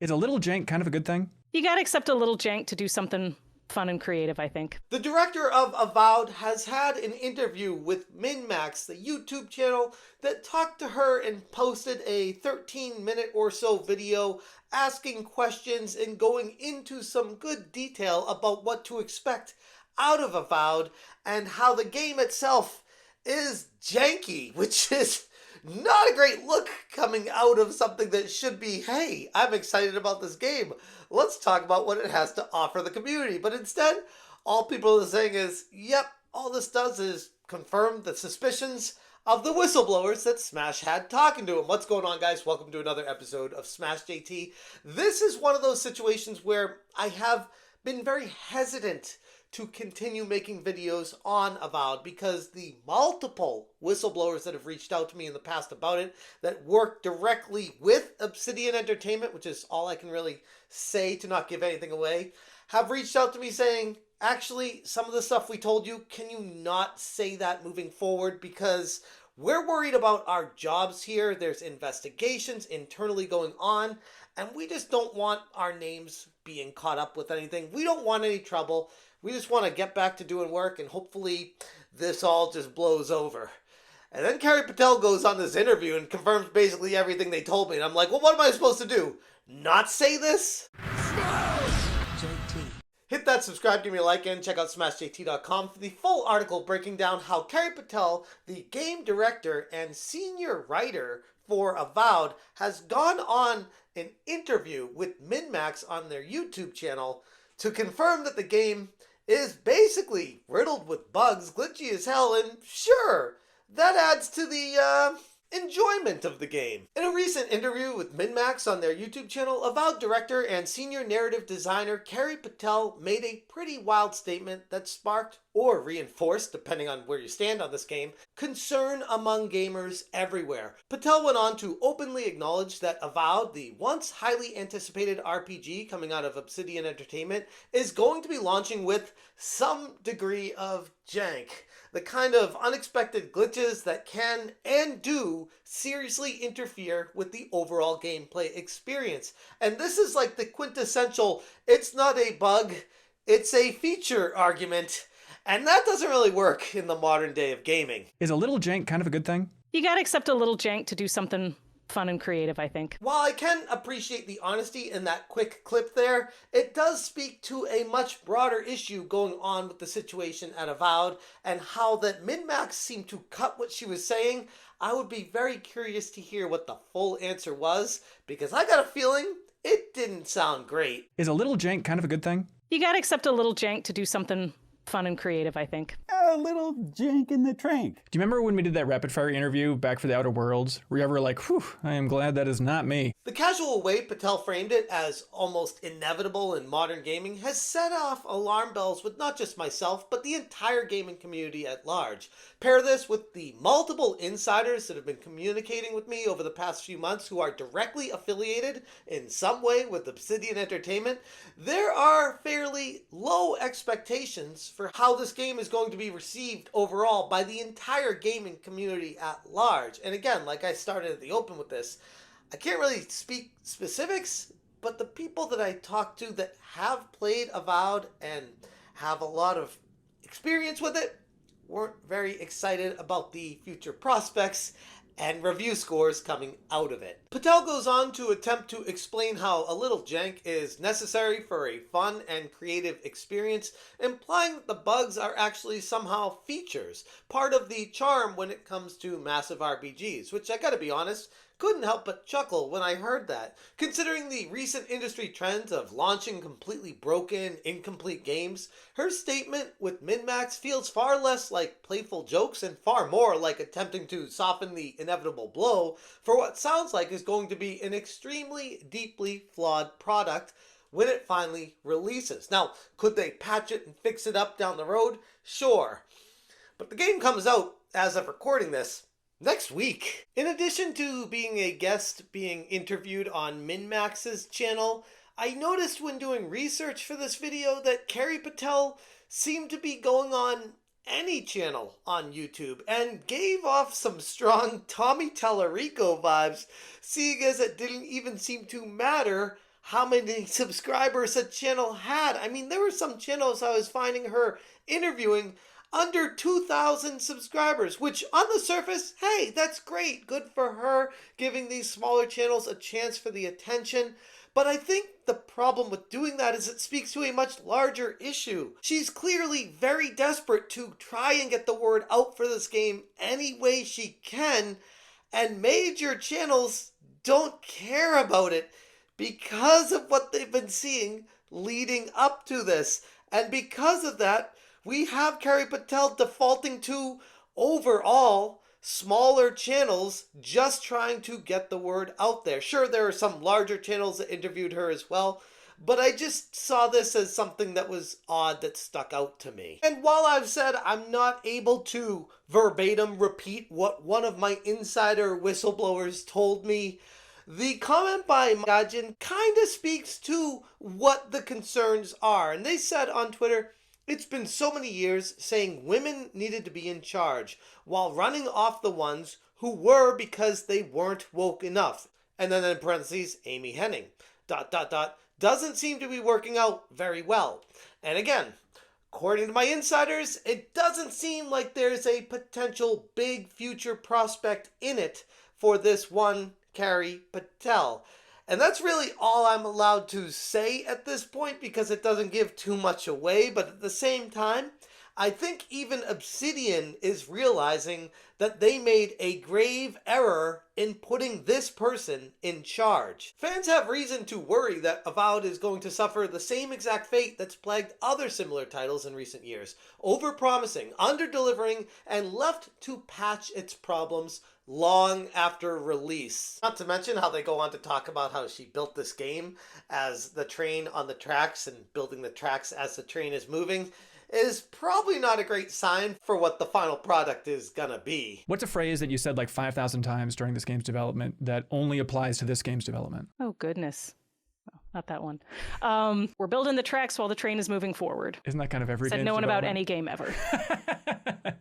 Is a little jank kind of a good thing? You gotta accept a little jank to do something fun and creative, I think. The director of Avowed has had an interview with MinnMax, the YouTube channel that talked to her and posted a 13-minute or so video asking questions and going into some good detail about what to expect out of Avowed and how the game itself is janky, which is not a great look coming out of something that should be, hey, I'm excited about this game. Let's talk about what it has to offer the community. But instead, all people are saying is, yep, all this does is confirm the suspicions of the whistleblowers that Smash had talking to him. What's going on, guys? Welcome to another episode of Smash JT. This is one of those situations where I have been very hesitant to continue making videos on Avowed because the multiple whistleblowers that have reached out to me in the past about it that work directly with Obsidian Entertainment, which is all I can really say to not give anything away, have reached out to me saying, actually, some of the stuff we told you, can you not say that moving forward? Because we're worried about our jobs here. There's investigations internally going on, and we just don't want our names being caught up with anything. We don't want any trouble. We just want to get back to doing work, and hopefully this all just blows over. And then Carrie Patel goes on this interview and confirms basically everything they told me. And I'm like, well, what am I supposed to do? Not say this? Hit that subscribe, give me a like, and check out smashjt.com for the full article breaking down how Carrie Patel, the game director and senior writer for Avowed, has gone on an interview with MinnMax on their YouTube channel to confirm that the game is basically riddled with bugs, glitchy as hell, and sure, that adds to the enjoyment of the game. In a recent interview with MinnMax on their YouTube channel, Avowed Director and Senior Narrative Designer Carrie Patel made a pretty wild statement that sparked, or reinforced, depending on where you stand on this game, concern among gamers everywhere. Patel went on to openly acknowledge that Avowed, the once highly anticipated RPG coming out of Obsidian Entertainment, is going to be launching with some degree of jank. The kind of unexpected glitches that can and do seriously interfere with the overall gameplay experience. And this is like the quintessential, it's not a bug, it's a feature argument. And that doesn't really work in the modern day of gaming. Is a little jank kind of a good thing? You gotta accept a little jank to do something fun and creative, I think. While I can appreciate the honesty in that quick clip there, it does speak to a much broader issue going on with the situation at Avowed and how that MinnMax seemed to cut what she was saying. I would be very curious to hear what the full answer was, because I got a feeling it didn't sound great. Is a little jank kind of a good thing? You gotta accept a little jank to do something fun and creative, I think. A little jank in the trank. Do you remember when we did that rapid fire interview back for the Outer Worlds? Where you were like, whew, I am glad that is not me. The casual way Patel framed it as almost inevitable in modern gaming has set off alarm bells with not just myself, but the entire gaming community at large. Pair this with the multiple insiders that have been communicating with me over the past few months who are directly affiliated in some way with Obsidian Entertainment. There are fairly low expectations for how this game is going to be received overall by the entire gaming community at large. And again, like I started at the open with this, I can't really speak specifics, but the people that I talk to that have played Avowed and have a lot of experience with it weren't very excited about the future prospects and review scores coming out of it. Patel goes on to attempt to explain how a little jank is necessary for a fun and creative experience, implying that the bugs are actually somehow features, part of the charm when it comes to massive RPGs, which I gotta be honest, couldn't help but chuckle when I heard that, considering the recent industry trends of launching completely broken, incomplete games. Her statement with MinnMax feels far less like playful jokes and far more like attempting to soften the inevitable blow for what sounds like is going to be an extremely deeply flawed product when it finally releases. Now, could they patch it and fix it up down the road? Sure. But the game comes out, as of recording this, next week. In addition to being a guest being interviewed on MinnMax's channel, I noticed when doing research for this video that Carrie Patel seemed to be going on any channel on YouTube and gave off some strong Tommy Tallarico vibes, seeing as it didn't even seem to matter how many subscribers a channel had. I mean, there were some channels I was finding her interviewing under 2,000 subscribers, which on the surface, hey, that's great. Good for her, giving these smaller channels a chance for the attention. But I think the problem with doing that is it speaks to a much larger issue. She's clearly very desperate to try and get the word out for this game any way she can, and major channels don't care about it because of what they've been seeing leading up to this. And because of that, we have Carrie Patel defaulting to, overall, smaller channels just trying to get the word out there. Sure, there are some larger channels that interviewed her as well, but I just saw this as something that was odd that stuck out to me. And while I've said I'm not able to verbatim repeat what one of my insider whistleblowers told me, the comment by Gajin kind of speaks to what the concerns are. And they said on Twitter, "It's been so many years saying women needed to be in charge while running off the ones who were because they weren't woke enough." And then in parentheses, Amy Henning, ... doesn't seem to be working out very well. And again, according to my insiders, it doesn't seem like there's a potential big future prospect in it for this one Carrie Patel. And that's really all I'm allowed to say at this point because it doesn't give too much away. But at the same time, I think even Obsidian is realizing that they made a grave error in putting this person in charge. Fans have reason to worry that Avowed is going to suffer the same exact fate that's plagued other similar titles in recent years, overpromising, under-delivering, and left to patch its problems long after release. Not to mention how they go on to talk about how she built this game as the train on the tracks and building the tracks as the train is moving is probably not a great sign for what the final product is gonna be. What's a phrase that you said like 5,000 times during this game's development that only applies to this game's development? Oh, goodness. Oh, not that one. We're building the tracks while the train is moving forward. Isn't that kind of every game? Said no one about any game ever.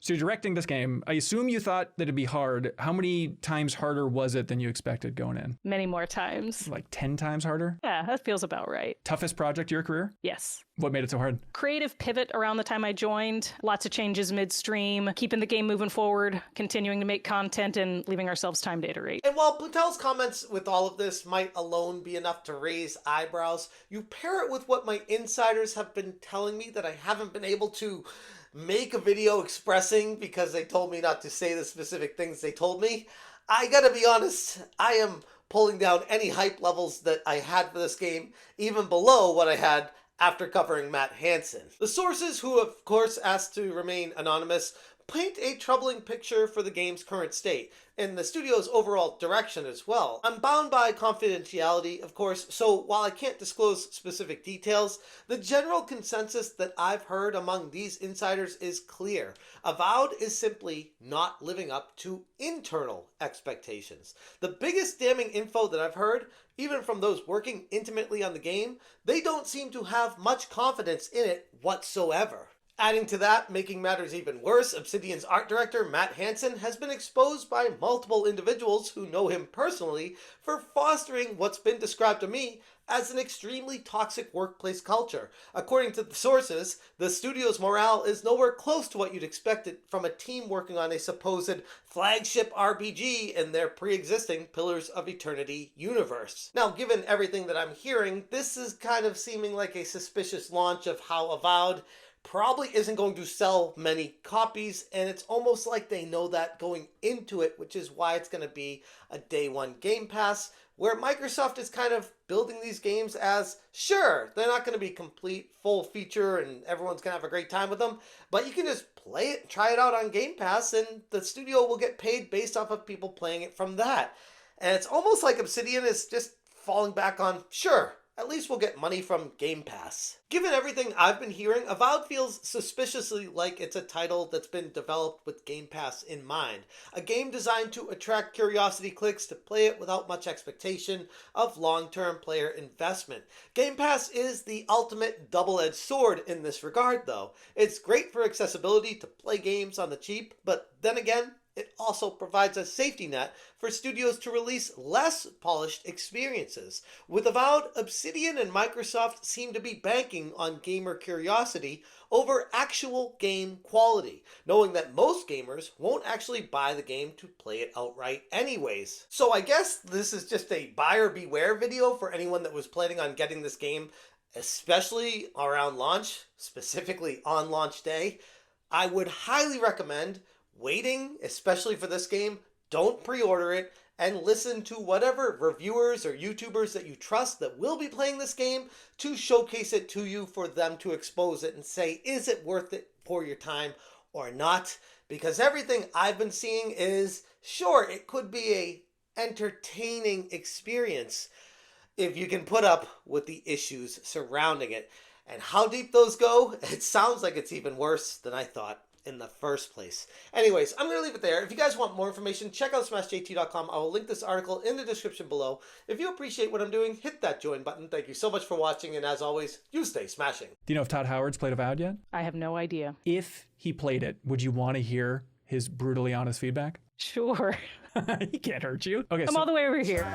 So you're directing this game. I assume you thought that it'd be hard. How many times harder was it than you expected going in? Many more times. Like 10 times harder? Yeah, that feels about right. Toughest project of your career? Yes. What made it so hard? Creative pivot around the time I joined. Lots of changes midstream. Keeping the game moving forward. Continuing to make content and leaving ourselves time to iterate. And while Patel's comments with all of this might alone be enough to raise eyebrows, you pair it with what my insiders have been telling me that I haven't been able to make a video expressing because they told me not to say the specific things they told me. I gotta be honest, I am pulling down any hype levels that I had for this game, even below what I had after covering Matt Hansen. The sources, who of course asked to remain anonymous, paint a troubling picture for the game's current state, and the studio's overall direction as well. I'm bound by confidentiality, of course, so while I can't disclose specific details, the general consensus that I've heard among these insiders is clear. Avowed is simply not living up to internal expectations. The biggest damning info that I've heard, even from those working intimately on the game, they don't seem to have much confidence in it whatsoever. Adding to that, making matters even worse, Obsidian's art director, Matt Hansen, has been exposed by multiple individuals who know him personally for fostering what's been described to me as an extremely toxic workplace culture. According to the sources, the studio's morale is nowhere close to what you'd expect it from a team working on a supposed flagship RPG in their pre-existing Pillars of Eternity universe. Now, given everything that I'm hearing, this is kind of seeming like a suspicious launch of how Avowed probably isn't going to sell many copies, and it's almost like they know that going into it, which is why it's going to be a day one Game Pass, where Microsoft is kind of building these games as, sure, they're not going to be complete, full feature, and everyone's going to have a great time with them, but you can just play it, try it out on Game Pass, and the studio will get paid based off of people playing it from that. And it's almost like Obsidian is just falling back on, sure, at least we'll get money from Game Pass. Given everything I've been hearing, Avowed feels suspiciously like it's a title that's been developed with Game Pass in mind. A game designed to attract curiosity clicks to play it without much expectation of long-term player investment. Game Pass is the ultimate double-edged sword in this regard, though. It's great for accessibility to play games on the cheap, but then again, it also provides a safety net for studios to release less polished experiences. With Avowed, Obsidian and Microsoft seem to be banking on gamer curiosity over actual game quality, knowing that most gamers won't actually buy the game to play it outright anyways. So I guess this is just a buyer beware video for anyone that was planning on getting this game, especially around launch, specifically on launch day. I would highly recommend waiting, especially for this game. Don't pre-order it, and listen to whatever reviewers or YouTubers that you trust that will be playing this game to showcase it to you, for them to expose it and say, is it worth it for your time or not? Because everything I've been seeing is, sure, it could be a entertaining experience if you can put up with the issues surrounding it. And how deep those go, it sounds like it's even worse than I thought in the first place. Anyways, I'm going to leave it there. If you guys want more information, check out smashjt.com. I will link this article in the description below. If you appreciate what I'm doing, hit that join button. Thank you so much for watching, and as always, you stay smashing. Do you know if Todd Howard's played Avowed yet? I have no idea. If he played it, would you want to hear his brutally honest feedback? Sure. He can't hurt you. Okay, I'm all the way over here.